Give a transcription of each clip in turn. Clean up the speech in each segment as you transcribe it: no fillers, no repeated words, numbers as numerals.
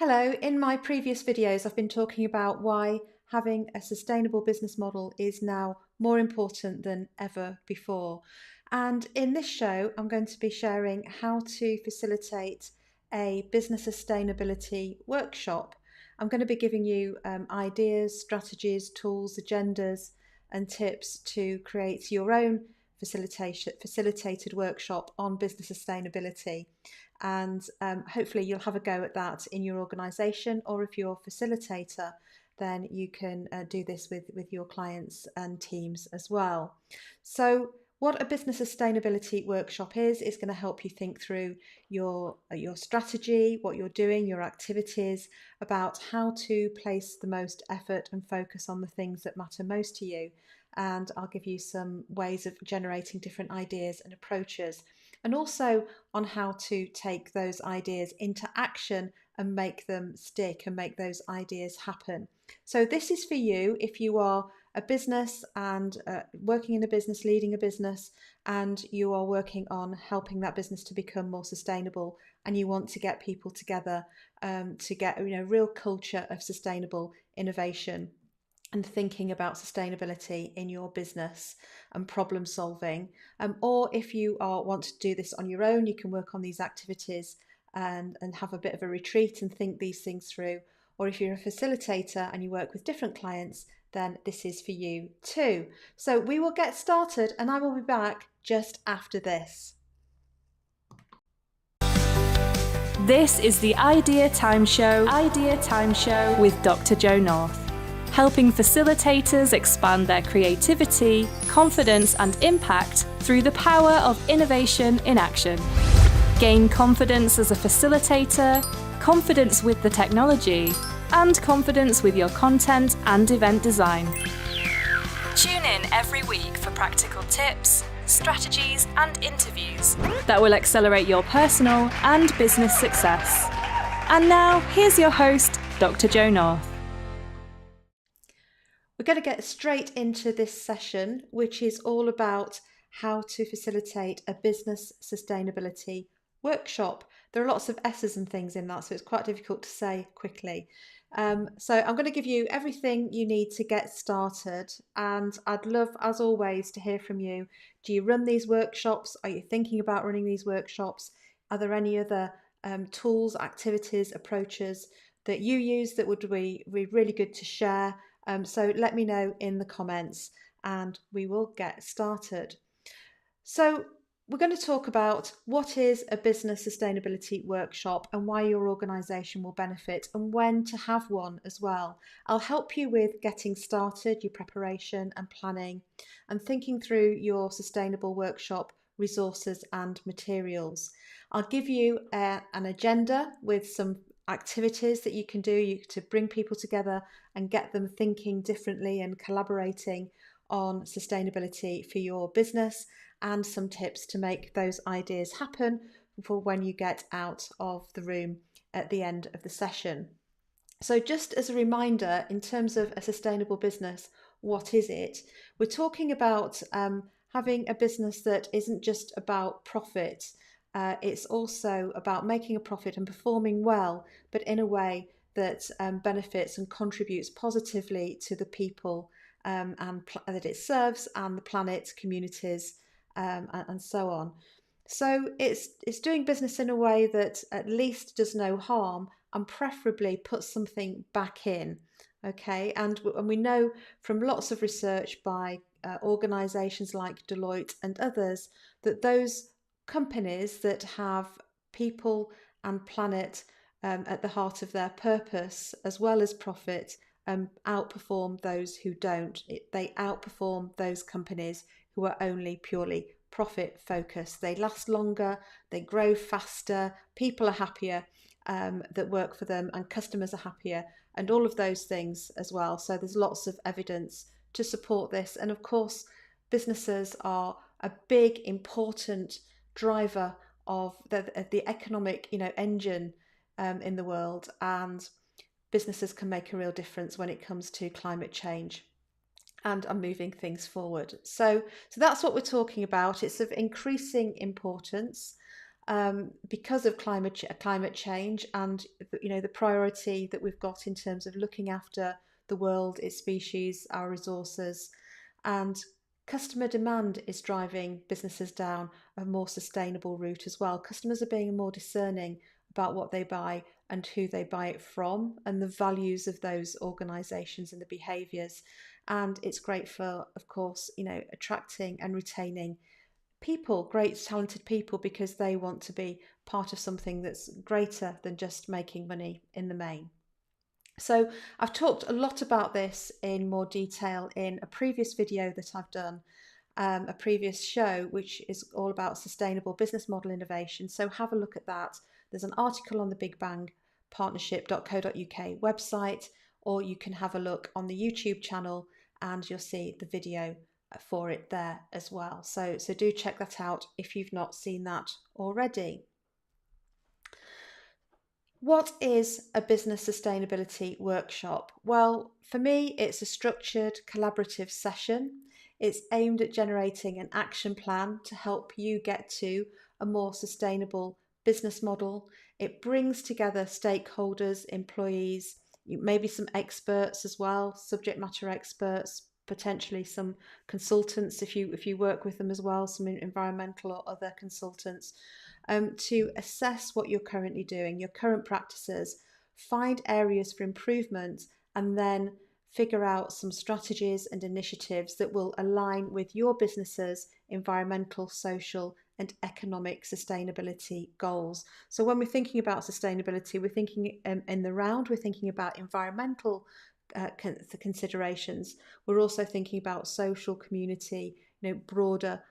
Hello, in my previous videos I've been talking about why having a sustainable business model is now more important than ever before. And in this show I'm going to be sharing how to facilitate a business sustainability workshop. I'm going to be giving you ideas, strategies, tools, agendas and tips to create your own facilitated workshop on business sustainability. And hopefully you'll have a go at that in your organisation, or if you're a facilitator, then you can do this with your clients and teams as well. So what a business sustainability workshop is going to help you think through your strategy, what you're doing, your activities, about how to place the most effort and focus on the things that matter most to you. And I'll give you some ways of generating different ideas and approaches, and also on how to take those ideas into action and make them stick and make those ideas happen. So this is for you if you are a business and working in a business, leading a business, and you are working on helping that business to become more sustainable, and you want to get people together to get real culture of sustainable innovation and thinking about sustainability in your business and problem solving. Or if you want to do this on your own, you can work on these activities and have a bit of a retreat and think these things through. Or if you're a facilitator and you work with different clients, then this is for you too. So we will get started and I will be back just after this. This is the Idea Time Show with Dr. Jo North, helping facilitators expand their creativity, confidence and impact through the power of innovation in action. Gain confidence as a facilitator, confidence with the technology, and confidence with your content and event design. Tune in every week for practical tips, strategies and interviews that will accelerate your personal and business success. And now, here's your host, Dr. Jo North. We're going to get straight into this session, which is all about how to facilitate a business sustainability workshop. There are lots of S's and things in that, so it's quite difficult to say quickly. So I'm going to give you everything you need to get started, and I'd love, as always, to hear from you. Do you run these workshops? Are you thinking about running these workshops? Are there any other tools, activities, approaches that you use that would be really good to share? So let me know in the comments and we will get started. So we're going to talk about what is a business sustainability workshop and why your organisation will benefit, and when to have one as well. I'll help you with getting started, your preparation and planning, and thinking through your sustainable workshop resources and materials. I'll give you an agenda with some activities that you can do to bring people together and get them thinking differently and collaborating on sustainability for your business, and some tips to make those ideas happen for when you get out of the room at the end of the session. So just as a reminder, in terms of a sustainable business, what is it? We're talking about having a business that isn't just about profit. It's also about making a profit and performing well, but in a way that benefits and contributes positively to the people and that it serves, and the planet, communities, and so on. So it's doing business in a way that at least does no harm and preferably puts something back in. Okay, and we know from lots of research by organisations like Deloitte and others that those companies that have people and planet at the heart of their purpose, as well as profit, outperform those who don't. They outperform those companies who are only purely profit focused. They last longer, they grow faster, people are happier that work for them, and customers are happier, and all of those things as well. So there's lots of evidence to support this. And of course, businesses are a big, important driver of the economic engine in the world, and businesses can make a real difference when it comes to climate change and are moving things forward. So that's what we're talking about. It's of increasing importance. because of climate change and the priority that we've got in terms of looking after the world, its species, our resources, and customer demand is driving businesses down a more sustainable route as well. Customers are being more discerning about what they buy and who they buy it from, and the values of those organisations and the behaviours. And it's great for, of course, attracting and retaining people, great talented people, because they want to be part of something that's greater than just making money in the main. So I've talked a lot about this in more detail in a previous video that I've done, a previous show, which is all about sustainable business model innovation. So have a look at that. There's an article on the Big Bang Partnership.co.uk website, or you can have a look on the YouTube channel and you'll see the video for it there as well. So do check that out if you've not seen that already. What is a business sustainability workshop? Well, for me, it's a structured, collaborative session. It's aimed at generating an action plan to help you get to a more sustainable business model. It brings together stakeholders, employees, maybe some experts as well, subject matter experts, potentially some consultants if you work with them as well, some environmental or other consultants, to assess what you're currently doing, your current practices, find areas for improvement, and then figure out some strategies and initiatives that will align with your business's environmental, social, and economic sustainability goals. So when we're thinking about sustainability, we're thinking in the round, we're thinking about environmental considerations. We're also thinking about social, community, broader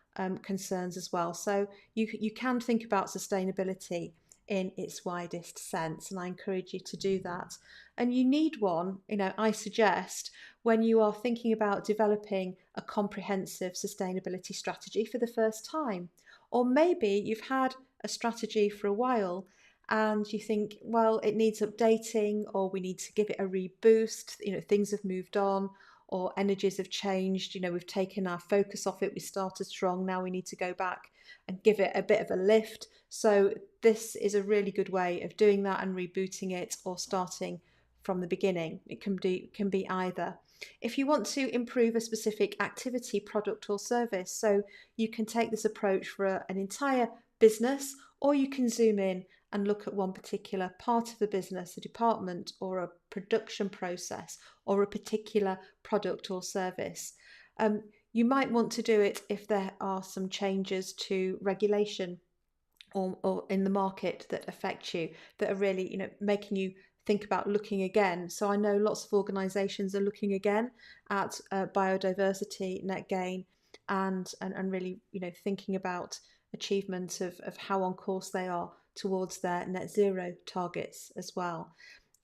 concerns as well. So you can think about sustainability in its widest sense, and I encourage you to do that. And you need one, I suggest, when you are thinking about developing a comprehensive sustainability strategy for the first time. Or maybe you've had a strategy for a while and you think, well, it needs updating, or we need to give it a reboost, things have moved on, or energies have changed, we've taken our focus off it, we started strong, now we need to go back and give it a bit of a lift. So this is a really good way of doing that and rebooting it, or starting from the beginning. It can be either. If you want to improve a specific activity, product or service, so you can take this approach for an entire business, or you can zoom in and look at one particular part of the business, a department or a production process or a particular product or service. You might want to do it if there are some changes to regulation or in the market that affect you, that are really, making you think about looking again. So I know lots of organisations are looking again at biodiversity, net gain, and really, thinking about achievement of how on course they are towards their net zero targets as well.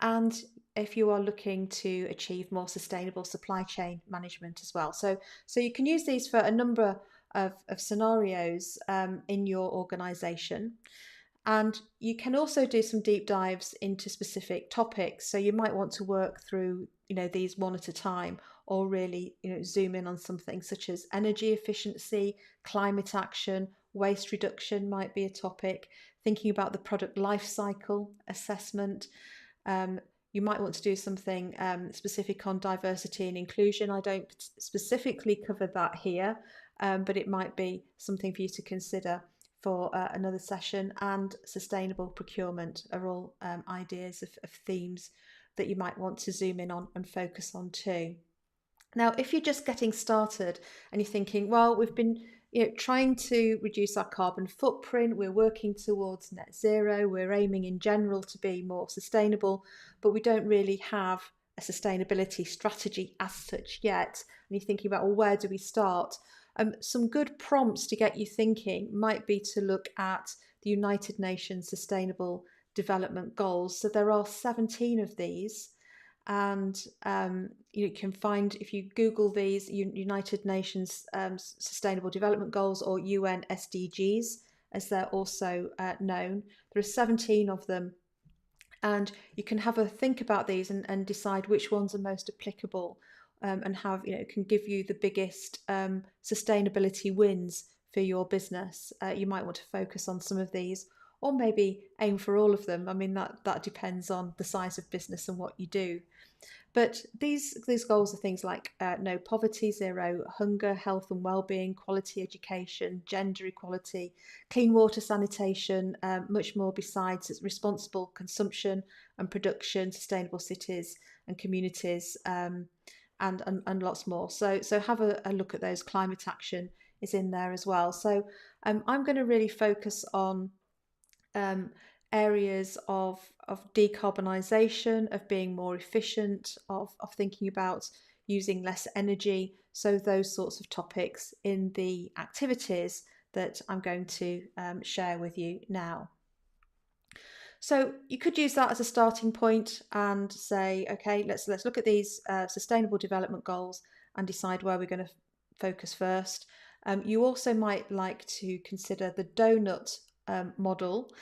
And if you are looking to achieve more sustainable supply chain management as well. So you can use these for a number of scenarios in your organisation. And you can also do some deep dives into specific topics. So you might want to work through, these one at a time, or really, zoom in on something such as energy efficiency, climate action, waste reduction might be a topic, thinking about the product life cycle assessment. You might want to do something specific on diversity and inclusion. I don't specifically cover that here, but it might be something for you to consider for another session. And sustainable procurement are all ideas of themes that you might want to zoom in on and focus on too. Now, if you're just getting started and you're thinking, well, we've been trying to reduce our carbon footprint, we're working towards net zero, we're aiming in general to be more sustainable, but we don't really have a sustainability strategy as such yet, and you're thinking about, well, where do we start? Some good prompts to get you thinking might be to look at the United Nations Sustainable Development Goals. So there are 17 of these, and you can find, if you Google these, United Nations Sustainable Development Goals, or UN SDGs as they're also known. There are 17 of them, and you can have a think about these and decide which ones are most applicable, and have, can give you the biggest sustainability wins for your business. You might want to focus on some of these, or maybe aim for all of them. I mean, that depends on the size of business and what you do. But these goals are things like no poverty, zero hunger, health and well-being, quality education, gender equality, clean water, sanitation, much more besides responsible consumption and production, sustainable cities and communities, and lots more. So have a look at those. Climate action is in there as well. So I'm going to really focus on um, areas of decarbonisation, of being more efficient, of thinking about using less energy. So those sorts of topics in the activities that I'm going to share with you now. So you could use that as a starting point and say, okay, let's look at these sustainable development goals and decide where we're going to focus first. You also might like to consider the donut model.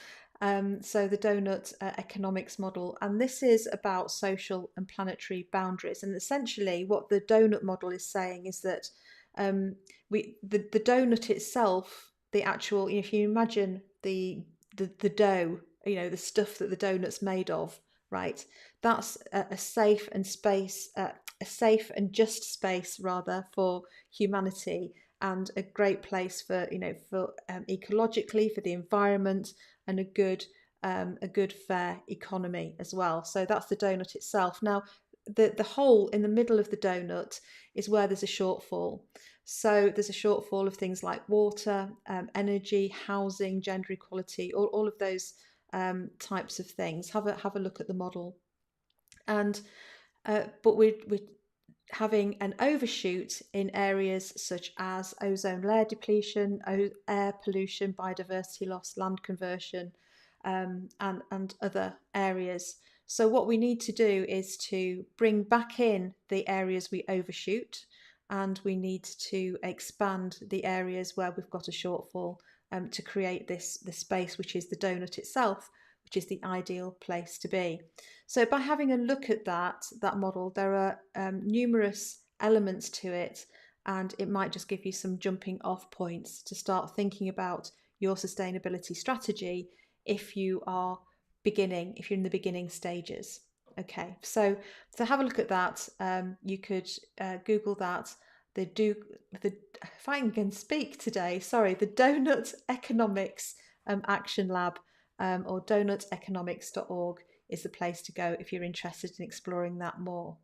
So the donut economics model, and this is about social and planetary boundaries. And essentially, what the donut model is saying is that the donut itself, the actual, if you imagine the dough, the stuff that the donut's made of, right? That's a safe and a safe and just space rather for humanity, and a great place for ecologically, for the environment, and a good fair economy as well. So that's the donut itself. Now, the hole in the middle of the donut is where there's a shortfall. So there's a shortfall of things like water, energy, housing, gender equality, all of those types of things. Have a look at the model, and but we're having an overshoot in areas such as ozone layer depletion, air pollution, biodiversity loss, land conversion, and other areas. So what we need to do is to bring back in the areas we overshoot, and we need to expand the areas where we've got a shortfall, to create this space, which is the donut itself, which is the ideal place to be. So by having a look at that model, there are numerous elements to it, and it might just give you some jumping off points to start thinking about your sustainability strategy if you're in the beginning stages. Okay, so have a look at that. You could Google that. If I can speak today, sorry, the Donut Economics Action Lab, or donuteconomics.org is the place to go if you're interested in exploring that more.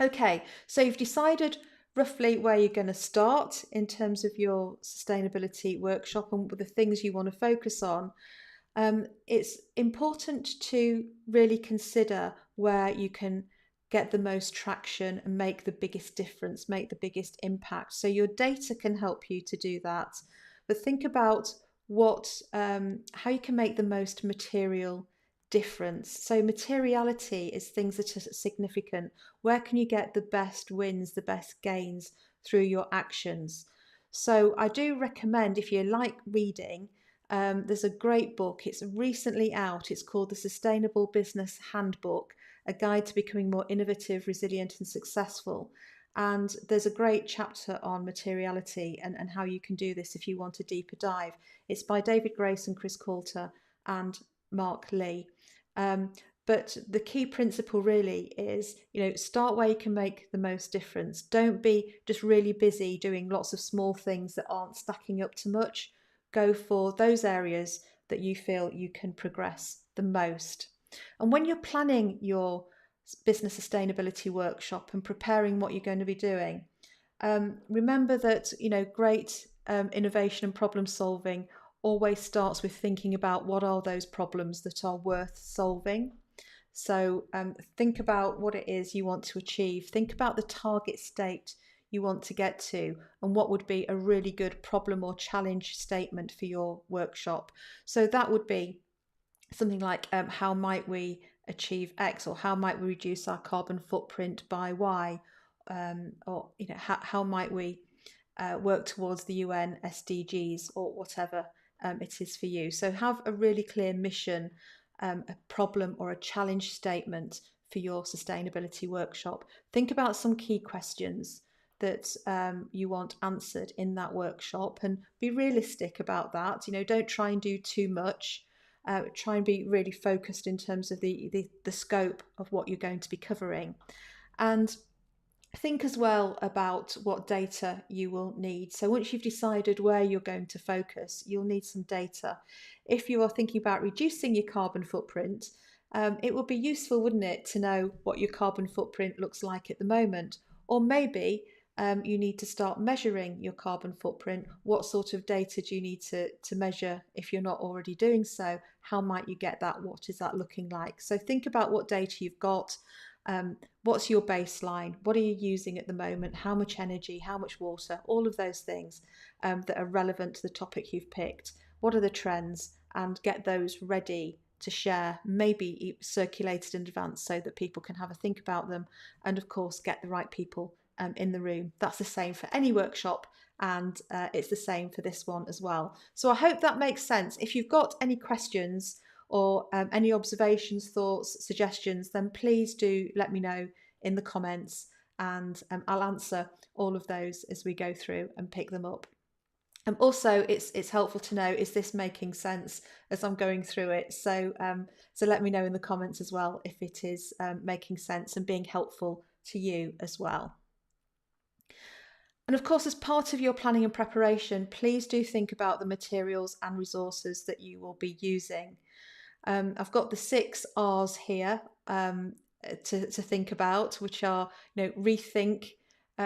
Okay, so you've decided roughly where you're going to start in terms of your sustainability workshop and the things you want to focus on. It's important to really consider where you can get the most traction and make the biggest difference, make the biggest impact. So your data can help you to do that. But think about how you can make the most material difference. So materiality is things that are significant. Where can you get the best wins, the best gains through your actions? So I do recommend, if you like reading, there's a great book. It's recently out. It's called The Sustainable Business Handbook, a guide to becoming more innovative, resilient and successful. And there's a great chapter on materiality and how you can do this if you want a deeper dive. It's by David Grace and Chris Coulter and Mark Lee. But the key principle really is, start where you can make the most difference. Don't be just really busy doing lots of small things that aren't stacking up to much. Go for those areas that you feel you can progress the most. And when you're planning your business sustainability workshop and preparing what you're going to be doing, remember that great innovation and problem solving always starts with thinking about what are those problems that are worth solving. So think about what it is you want to achieve. Think about the target state you want to get to, and what would be a really good problem or challenge statement for your workshop. So that would be something like, how might we achieve X, or how might we reduce our carbon footprint by Y, or how might we work towards the UN SDGs, or whatever it is for you. So have a really clear mission, a problem or a challenge statement for your sustainability workshop. Think about some key questions that you want answered in that workshop, and be realistic about that. Don't try and do too much. Try and be really focused in terms of the scope of what you're going to be covering. And think as well about what data you will need. So once you've decided where you're going to focus, you'll need some data. If you are thinking about reducing your carbon footprint, it would be useful, wouldn't it, to know what your carbon footprint looks like at the moment? Or maybe you need to start measuring your carbon footprint. What sort of data do you need to measure if you're not already doing so? How might you get that? What is that looking like? So think about what data you've got. What's your baseline? What are you using at the moment? How much energy? How much water? All of those things that are relevant to the topic you've picked. What are the trends? And get those ready to share, maybe circulated in advance so that people can have a think about them. And of course, get the right people in the room. That's the same for any workshop, and it's the same for this one as well. So I hope that makes sense. If you've got any questions or any observations, thoughts, suggestions, then please do let me know in the comments, and I'll answer all of those as we go through and pick them up. Also, it's helpful to know, is this making sense as I'm going through it? So let me know in the comments as well if it is making sense and being helpful to you as well. And of course, as part of your planning and preparation, please do think about the materials and resources that you will be using. I've got the 6 R's here to think about, which are, rethink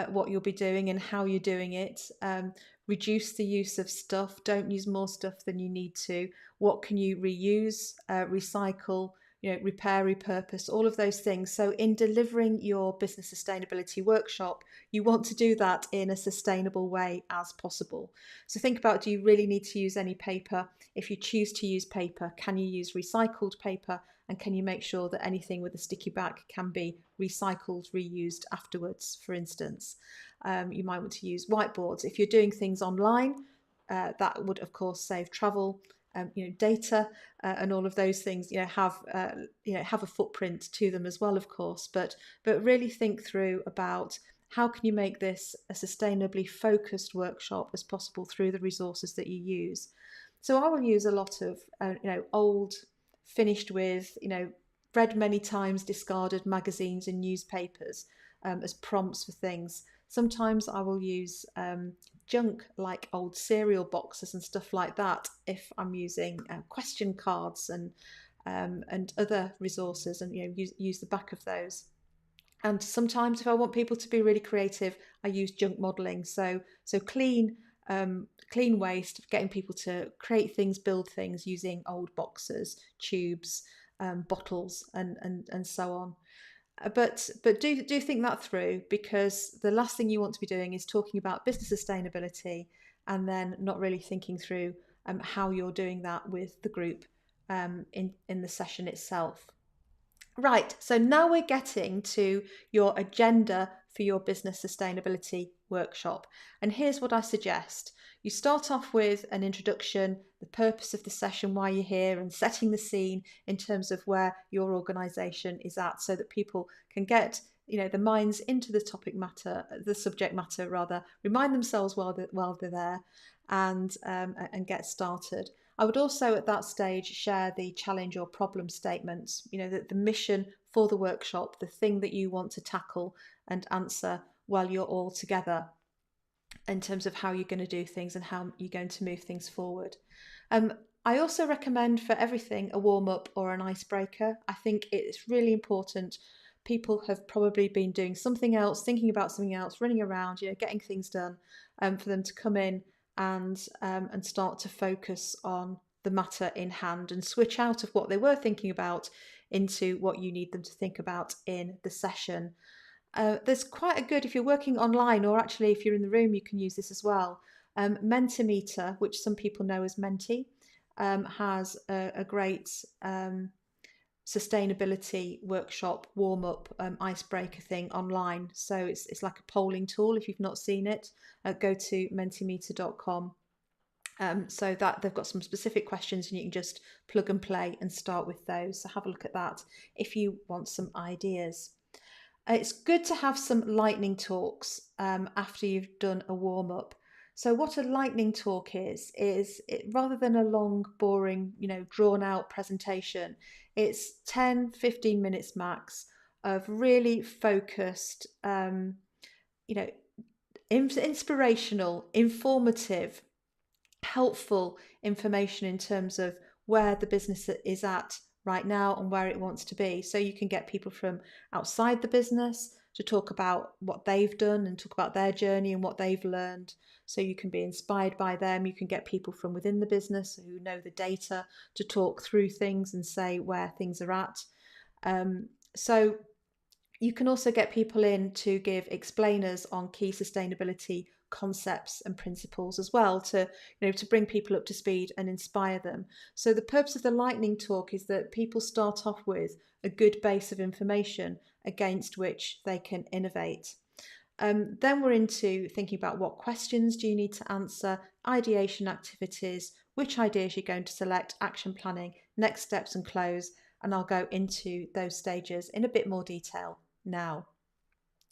what you'll be doing and how you're doing it. Reduce the use of stuff. Don't use more stuff than you need to. What can you reuse, recycle, repair, repurpose, all of those things. So in delivering your business sustainability workshop, you want to do that in a sustainable way as possible. So think about, do you really need to use any paper? If you choose to use paper, can you use recycled paper? And can you make sure that anything with a sticky back can be recycled, reused afterwards, for instance? You might want to use whiteboards. If you're doing things online, that would of course save travel, data, and all of those things. Have a footprint to them as well, of course. But really think through about how can you make this a sustainably focused workshop as possible through the resources that you use. So I will use a lot of old, finished with, read many times, discarded magazines and newspapers as prompts for things. Sometimes I will use junk like old cereal boxes and stuff like that if I'm using question cards and other resources, and use the back of those. And sometimes if I want people to be really creative, I use junk modelling. So clean waste, getting people to create things, build things using old boxes, tubes, bottles, and so on. But do think that through, because the last thing you want to be doing is talking about business sustainability and then not really thinking through how you're doing that with the group in the session itself. Right, so now we're getting to your agenda for your business sustainability workshop. And here's what I suggest. You start off with an introduction, the purpose of the session, why you're here, and setting the scene in terms of where your organisation is at, so that people can get the minds into the subject matter rather, remind themselves while they're there, and get started. I would also at that stage share the challenge or problem statements, the mission for the workshop, the thing that you want to tackle and answer while you're all together, in terms of how you're going to do things and how you're going to move things forward. I also recommend for everything a warm-up or an icebreaker. I think it's really important. People have probably been doing something else, thinking about something else, running around, getting things done, for them to come in and start to focus on the matter in hand and switch out of what they were thinking about into what you need them to think about in the session. There's quite a good, if you're working online, or actually if you're in the room, you can use this as well. Mentimeter, which some people know as Menti, has a great sustainability workshop warm-up icebreaker thing online. So it's like a polling tool. If you've not seen it, go to mentimeter.com. So that they've got some specific questions and you can just plug and play and start with those. So have a look at that if you want some ideas. It's good to have some lightning talks after you've done a warm-up. So what a lightning talk is it, rather than a long, boring, drawn out presentation, it's 10, 15 minutes max of really focused, you know, inspirational, informative, helpful information in terms of where the business is at right now and where it wants to be. So you can get people from outside the business to talk about what they've done and talk about their journey and what they've learned. So you can be inspired by them. You can get people from within the business who know the data to talk through things and say where things are at. So you can also get people in to give explainers on key sustainability concepts and principles as well, to to bring people up to speed and inspire them. So the purpose of the lightning talk is that people start off with a good base of information against which they can innovate. Then we're into thinking about what questions do you need to answer, ideation activities, which ideas you're going to select, action planning, next steps and close. And I'll go into those stages in a bit more detail now.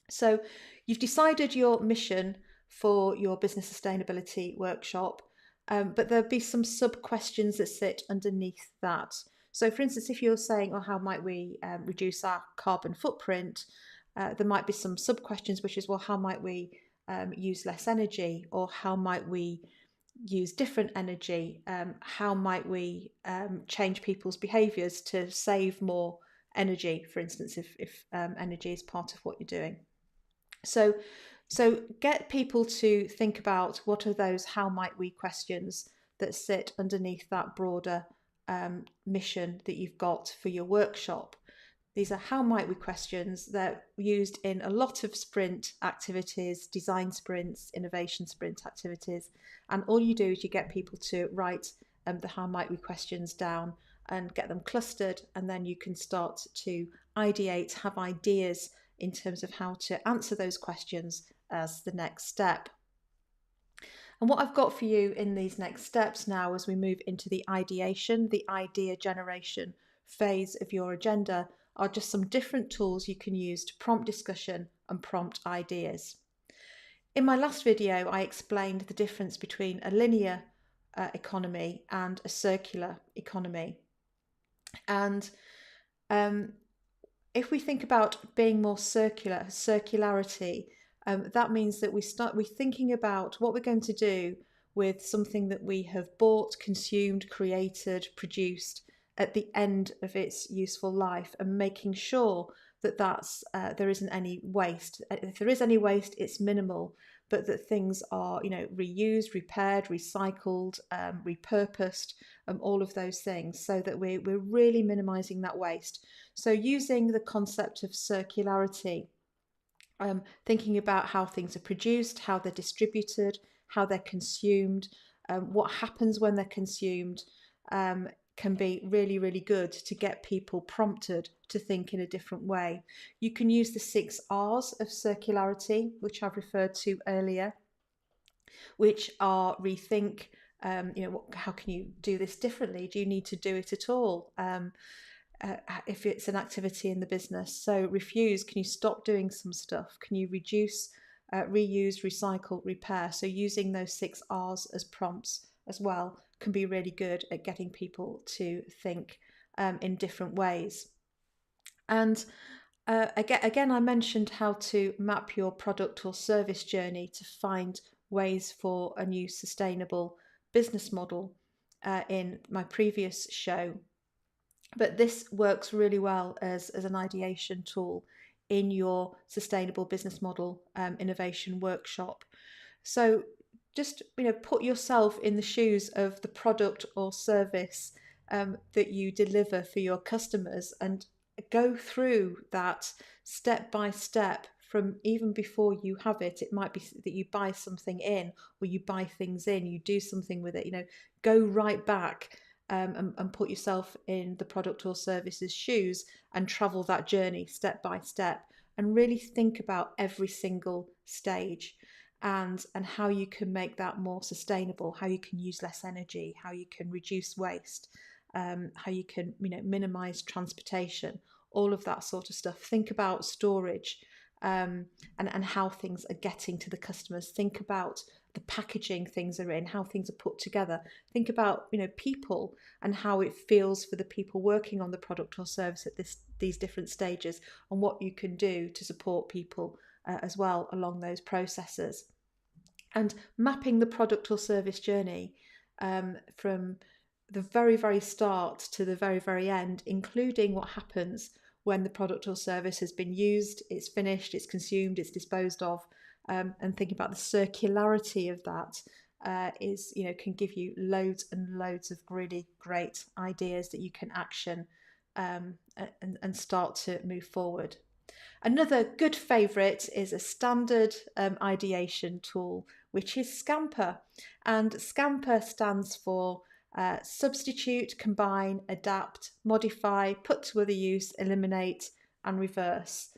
So you've decided your mission for your business sustainability workshop, but there'll be some sub questions that sit underneath that. So for instance, if you're saying, how might we reduce our carbon footprint, there might be some sub questions, which is, well, how might we use less energy, or how might we use different energy? How might we change people's behaviours to save more energy, for instance, if energy is part of what you're doing. So get people to think about what are those how might we questions that sit underneath that broader mission that you've got for your workshop. These are how might we questions. They're used in a lot of sprint activities, design sprints, innovation sprint activities. And all you do is you get people to write the how might we questions down and get them clustered. And then you can start to ideate, have ideas in terms of how to answer those questions as the next step. And what I've got for you in these next steps now, as we move into the ideation, the idea generation phase of your agenda, are just some different tools you can use to prompt discussion and prompt ideas. In my last video, I explained the difference between a linear economy and a circular economy. And if we think about being more circularity, that means that we're thinking about what we're going to do with something that we have bought, consumed, created, produced at the end of its useful life, and making sure that there isn't any waste. If there is any waste, it's minimal, but that things are reused, repaired, recycled, repurposed, all of those things, so that we're really minimizing that waste. So using the concept of circularity, thinking about how things are produced, how they're distributed, how they're consumed, what happens when they're consumed, can be really, really good to get people prompted to think in a different way. You can use the 6 R's of circularity, which I've referred to earlier, which are rethink. How can you do this differently? Do you need to do it at all? If it's an activity in the business. So refuse, can you stop doing some stuff? Can you reduce, reuse, recycle, repair? So using those 6 R's as prompts as well can be really good at getting people to think in different ways. And again, I mentioned how to map your product or service journey to find ways for a new sustainable business model in my previous show. But this works really well as an ideation tool in your sustainable business model innovation workshop. So just put yourself in the shoes of the product or service that you deliver for your customers, and go through that step by step from even before you have it. It might be that you buy something in, or you buy things in, you do something with it. Go right back and put yourself in the product or service's shoes and travel that journey step by step, and really think about every single stage and how you can make that more sustainable, how you can use less energy, how you can reduce waste, how you can minimize transportation, all of that sort of stuff. Think about storage, and how things are getting to the customers. Think about the packaging things are in, how things are put together. Think about, people and how it feels for the people working on the product or service at these different stages, and what you can do to support people as well along those processes. And mapping the product or service journey from the very, very start to the very, very end, including what happens when the product or service has been used, it's finished, it's consumed, it's disposed of, and thinking about the circularity of that can give you loads and loads of really great ideas that you can action and start to move forward. Another good favourite is a standard ideation tool, which is Scamper. And Scamper stands for substitute, combine, adapt, modify, put to other use, eliminate, and reverse.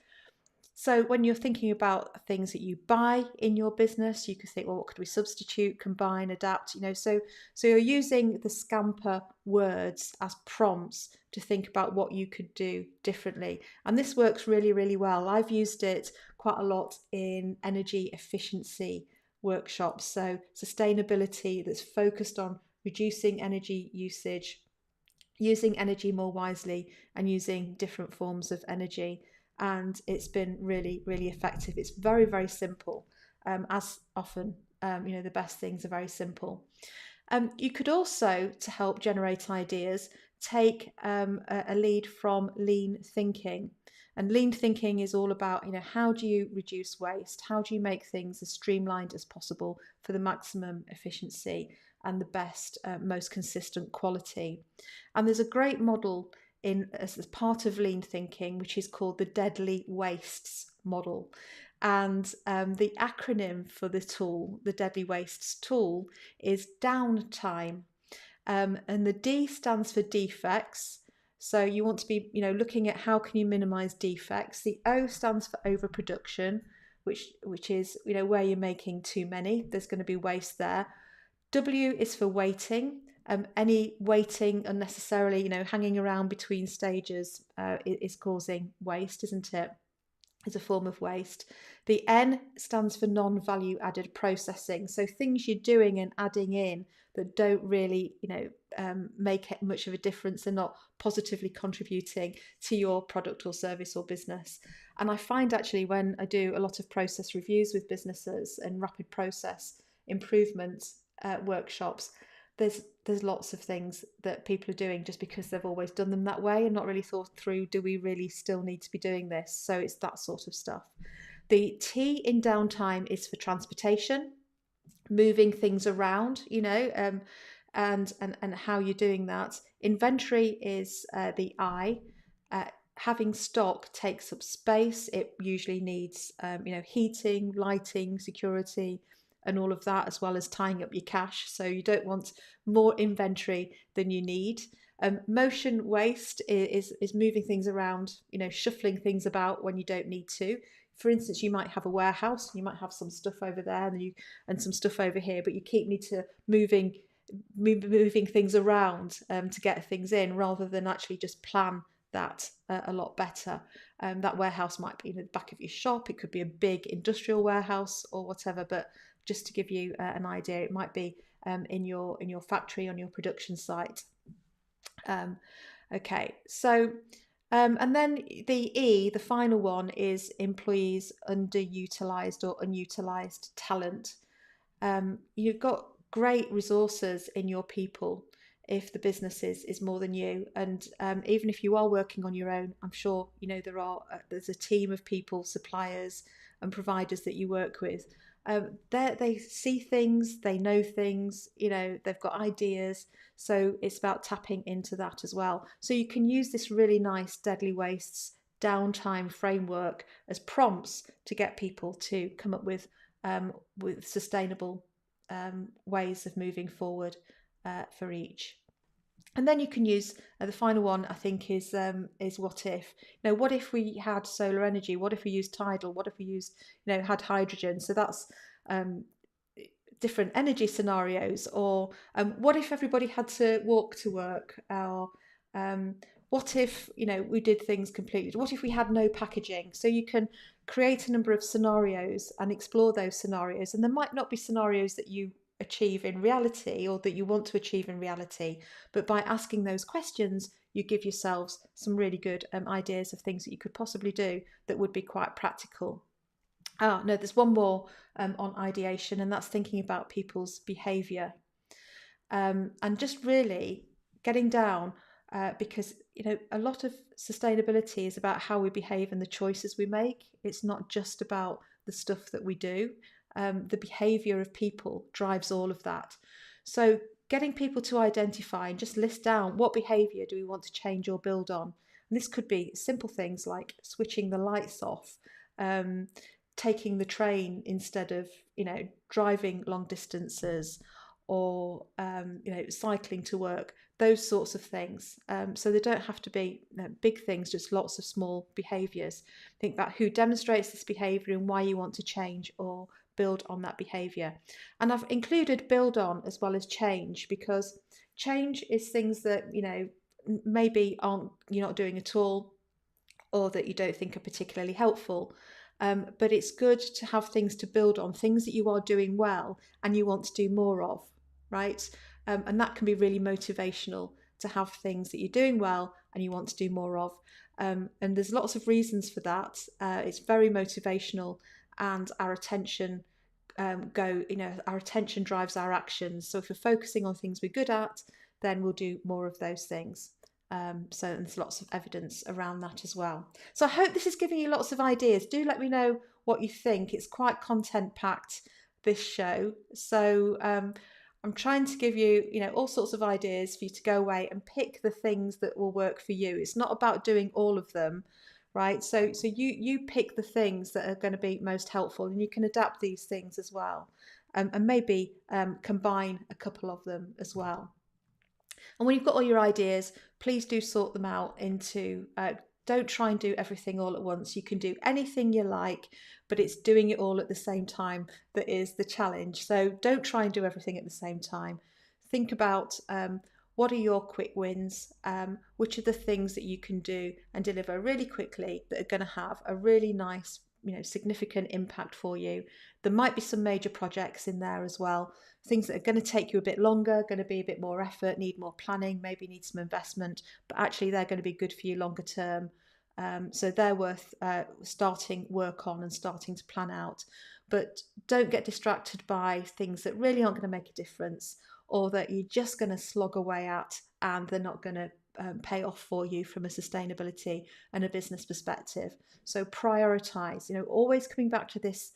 So when you're thinking about things that you buy in your business, you could think, well, what could we substitute, combine, adapt? So you're using the Scamper words as prompts to think about what you could do differently. And this works really, really well. I've used it quite a lot in energy efficiency workshops. So sustainability that's focused on reducing energy usage, using energy more wisely, and using different forms of energy. And it's been really, really effective. It's very, very simple. As often, the best things are very simple. You could also, to help generate ideas, take a lead from lean thinking. And lean thinking is all about, how do you reduce waste? How do you make things as streamlined as possible for the maximum efficiency and the best, most consistent quality? And there's a great model as part of lean thinking, which is called the deadly wastes model. And the acronym for the tool, the deadly wastes tool, is downtime. And the D stands for defects. So you want to be, looking at how can you minimize defects. The O stands for overproduction, which is, where you're making too many. There's going to be waste there. W is for waiting. Any waiting unnecessarily, hanging around between stages is causing waste, isn't it? Is a form of waste. The N stands for non-value added processing. So things you're doing and adding in that don't really, make much of a difference. They're not positively contributing to your product or service or business. And I find actually when I do a lot of process reviews with businesses and rapid process improvement workshops, there's lots of things that people are doing just because they've always done them that way and not really thought through, do we really still need to be doing this? So it's that sort of stuff. The T in downtime is for transportation, moving things around, and how you're doing that. Inventory is the I. Having stock takes up space. It usually needs, heating, lighting, security, and all of that, as well as tying up your cash. So you don't want more inventory than you need. Motion waste is moving things around, shuffling things about when you don't need to. For instance, you might have a warehouse, you might have some stuff over there and some stuff over here, but you need to moving things around to get things in, rather than actually just plan that a lot better. That warehouse might be in the back of your shop. It could be a big industrial warehouse or whatever, but just to give you an idea, it might be in your factory, on your production site. Okay, so and then the E, the final one, is employees underutilized or unutilized talent. You've got great resources in your people if the business is more than you, and even if you are working on your own, I'm sure there's a team of people, suppliers and providers that you work with. They see things, they know things, they've got ideas. So it's about tapping into that as well. So you can use this really nice deadly wastes downtime framework as prompts to get people to come up with sustainable ways of moving forward for each. And then you can use the final one, I think, is what if. What if we had solar energy? What if we used tidal? What if we used, had hydrogen? So that's different energy scenarios. Or what if everybody had to walk to work? Or What if, we did things completely? What if we had no packaging? So you can create a number of scenarios and explore those scenarios. And there might not be scenarios that you achieve in reality or that you want to achieve in reality, but by asking those questions, you give yourselves some really good ideas of things that you could possibly do that would be quite practical. No, there's one more on ideation, and that's thinking about people's behaviour, and just really getting down, because a lot of sustainability is about how we behave and the choices we make. It's not just about the stuff that we do. The behaviour of people drives all of that. So getting people to identify and just list down what behaviour do we want to change or build on. And this could be simple things like switching the lights off, taking the train instead of driving long distances, or cycling to work, those sorts of things. So they don't have to be big things, just lots of small behaviours. Think about who demonstrates this behaviour and why you want to change or build on that behaviour. And I've included build on as well as change, because change is things that maybe you're not doing at all, or that you don't think are particularly helpful. But it's good to have things to build on, things that you are doing well and you want to do more of, right? And that can be really motivational, to have things that you're doing well and you want to do more of. And there's lots of reasons for that. It's very motivational, and our attention our attention drives our actions. So if we're focusing on things we're good at, then we'll do more of those things. So there's lots of evidence around that as well. So I hope this is giving you lots of ideas. Do let me know what you think. It's quite content packed, this show. So I'm trying to give you, all sorts of ideas for you to go away and pick the things that will work for you. It's not about doing all of them, right? So you pick the things that are going to be most helpful, and you can adapt these things as well, and maybe combine a couple of them as well. And when you've got all your ideas, please do sort them out into, don't try and do everything all at once. You can do anything you like, but it's doing it all at the same time that is the challenge. So don't try and do everything at the same time. Think about what are your quick wins, which are the things that you can do and deliver really quickly that are going to have a really nice, significant impact for you. There might be some major projects in there as well, things that are going to take you a bit longer, going to be a bit more effort, need more planning, maybe need some investment, but actually they're going to be good for you longer term. So they're worth starting work on and starting to plan out. But don't get distracted by things that really aren't going to make a difference, or that you're just going to slog away at and they're not going to pay off for you from a sustainability and a business perspective. So prioritize, always coming back to this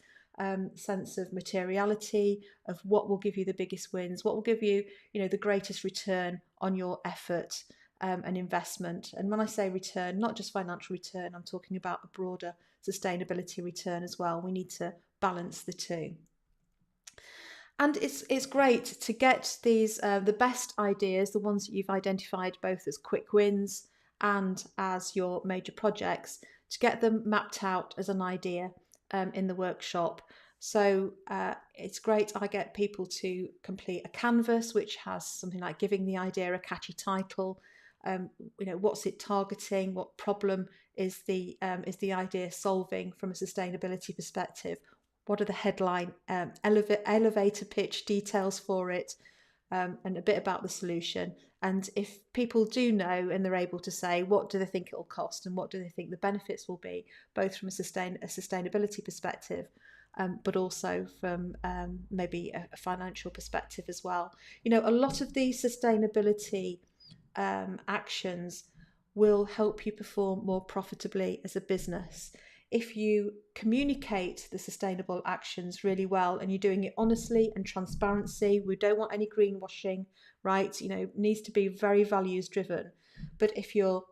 sense of materiality, of what will give you the biggest wins, what will give you, the greatest return on your effort and investment. And when I say return, not just financial return, I'm talking about a broader sustainability return as well. We need to balance the two. And it's great to get these, the best ideas, the ones that you've identified both as quick wins and as your major projects, to get them mapped out as an idea in the workshop. So it's great. I get people to complete a canvas, which has something like giving the idea a catchy title. What's it targeting? What problem is the idea solving from a sustainability perspective? What are the headline elevator pitch details for it, and a bit about the solution. And if people do know and they're able to say what do they think it will cost and what do they think the benefits will be, both from a sustainability perspective, but also from maybe a financial perspective as well. A lot of these sustainability actions will help you perform more profitably as a business. If you communicate the sustainable actions really well and you're doing it honestly and transparency, we don't want any greenwashing, right? It needs to be very values driven. But if you're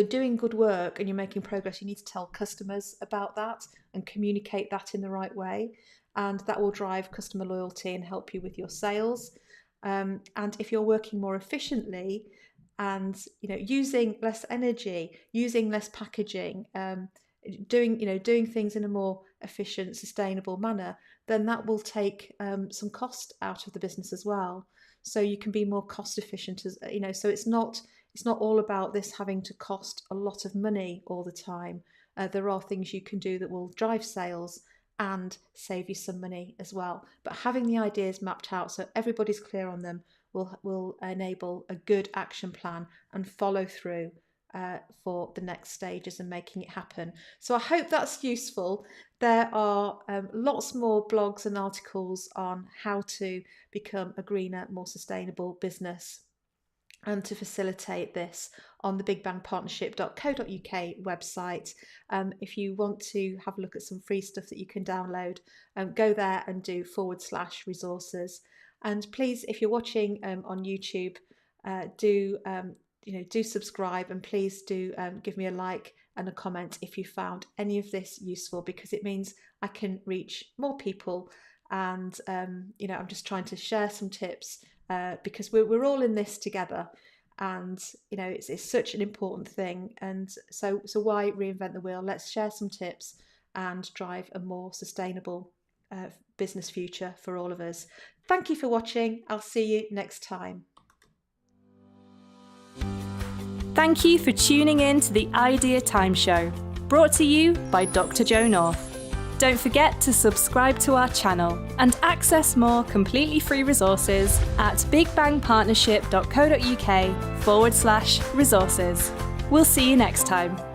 doing good work and you're making progress, you need to tell customers about that and communicate that in the right way. And that will drive customer loyalty and help you with your sales. And if you're working more efficiently and using less energy, using less packaging, doing things in a more efficient, sustainable manner, then that will take some cost out of the business as well. So you can be more cost efficient, so it's not it's not all about this having to cost a lot of money all the time. There are things you can do that will drive sales and save you some money as well. But having the ideas mapped out so everybody's clear on them will enable a good action plan and follow through for the next stages and making it happen. So I hope that's useful. There are lots more blogs and articles on how to become a greener, more sustainable business and to facilitate this on the bigbangpartnership.co.uk website. If you want to have a look at some free stuff that you can download, go there and do /resources. And please, if you're watching on YouTube, do subscribe, and please do give me a like and a comment if you found any of this useful, because it means I can reach more people. And I'm just trying to share some tips because we're all in this together, and it's such an important thing. And so why reinvent the wheel? Let's share some tips and drive a more sustainable business future for all of us. Thank you for watching. I'll see you next time. Thank you for tuning in to the Idea Time Show, brought to you by Dr. Jo North. Don't forget to subscribe to our channel and access more completely free resources at bigbangpartnership.co.uk/resources. We'll see you next time.